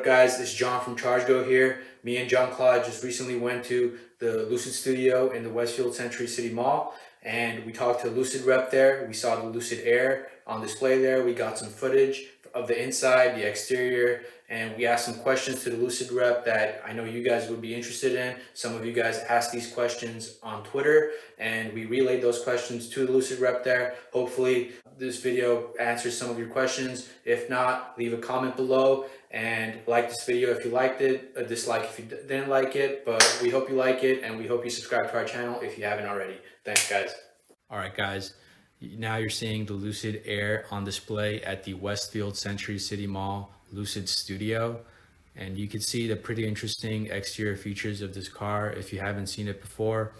up, guys? It's John from ChargeGo here. Me and John Claude just recently went to the Lucid studio in the Westfield City Mall, and we talked to a Lucid rep there. We saw the Lucid Air on display there. We got some footage of the inside, the exterior, and we asked some questions to the Lucid rep that I know you guys would be interested in. Some of you guys asked these questions on Twitter, and we relayed those questions to the Lucid rep there. Hopefully this video answers some of your questions. If not, leave a comment below and like this video if you liked it, a dislike if you didn't like it, but we hope you like it, and we hope you subscribe to our channel if you haven't already. Thanks, guys. All right, guys. Now you're seeing the Lucid Air on display at the Westfield City Mall Lucid Studio. And you can see the pretty interesting exterior features of this car if you haven't seen it before.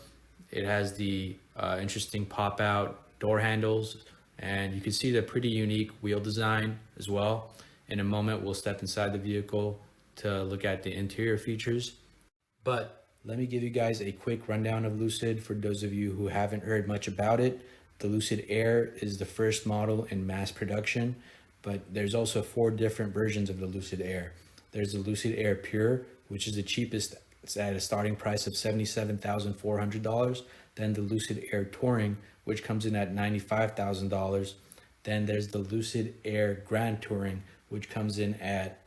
It has the interesting pop-out door handles, and you can see the pretty unique wheel design as well. In a moment, we'll step inside the vehicle to look at the interior features. But let me give you guys a quick rundown of Lucid for those of you who haven't heard much about it. The Lucid Air is the first model in mass production, but there's also 4 different versions of the Lucid Air. There's the Lucid Air Pure, which is the cheapest. It's at a starting price of $77,400. Then the Lucid Air Touring, which comes in at $95,000. Then there's the Lucid Air Grand Touring, which comes in at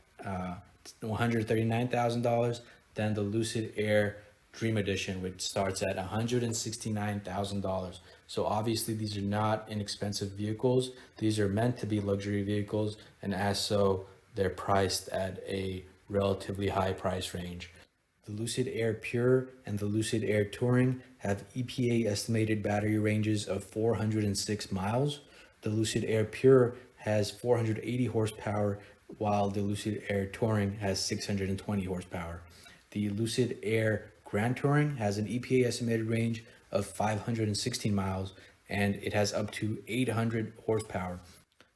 $139,000. Then the Lucid Air Dream Edition, which starts at $169,000. So obviously these are not inexpensive vehicles. These are meant to be luxury vehicles, and as so, they're priced at a relatively high price range. The Lucid Air Pure and the Lucid Air Touring have EPA estimated battery ranges of 406 miles. The Lucid Air Pure has 480 horsepower, while the Lucid Air Touring has 620 horsepower. The Lucid Air Grand Touring has an EPA estimated range of 516 miles, and it has up to 800 horsepower.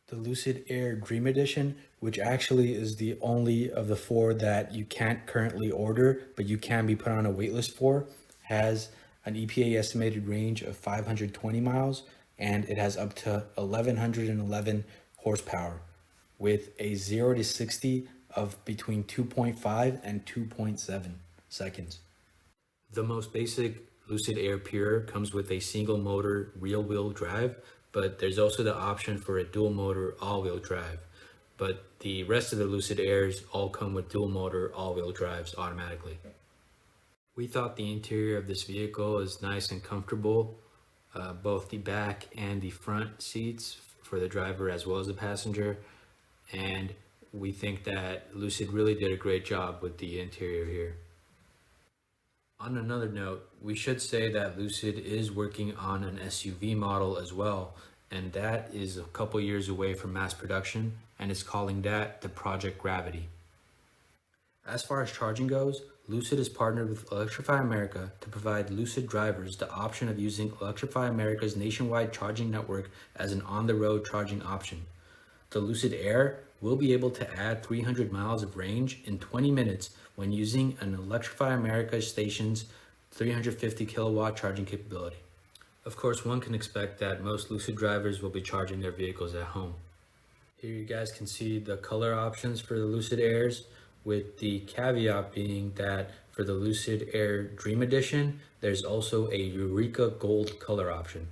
The Lucid Air Dream Edition, which actually is the only of the 4 that you can't currently order, but you can be put on a waitlist for, has an EPA estimated range of 520 miles, and it has up to 1111 horsepower with a 0 to 60 of between 2.5 and 2.7 seconds. The most basic Lucid Air Pure comes with a single motor rear wheel drive, but there's also the option for a dual motor all-wheel drive. But the rest of the Lucid Airs all come with dual motor all-wheel drives automatically. We thought the interior of this vehicle is nice and comfortable, both the back and the front seats for the driver as well as the passenger. And we think that Lucid really did a great job with the interior here. On another note, we should say that Lucid is working on an SUV model as well, and that is a couple years away from mass production, and is calling that the Project Gravity. As far as charging goes, Lucid is partnered with Electrify America to provide Lucid drivers the option of using Electrify America's nationwide charging network as an on-the-road charging option. The Lucid Air will be able to add 300 miles of range in 20 minutes when using an Electrify America station's 350 kilowatt charging capability. Of course, one can expect that most Lucid drivers will be charging their vehicles at home. Here you guys can see the color options for the Lucid Airs, with the caveat being that for the Lucid Air Dream Edition, there's also a Eureka Gold color option.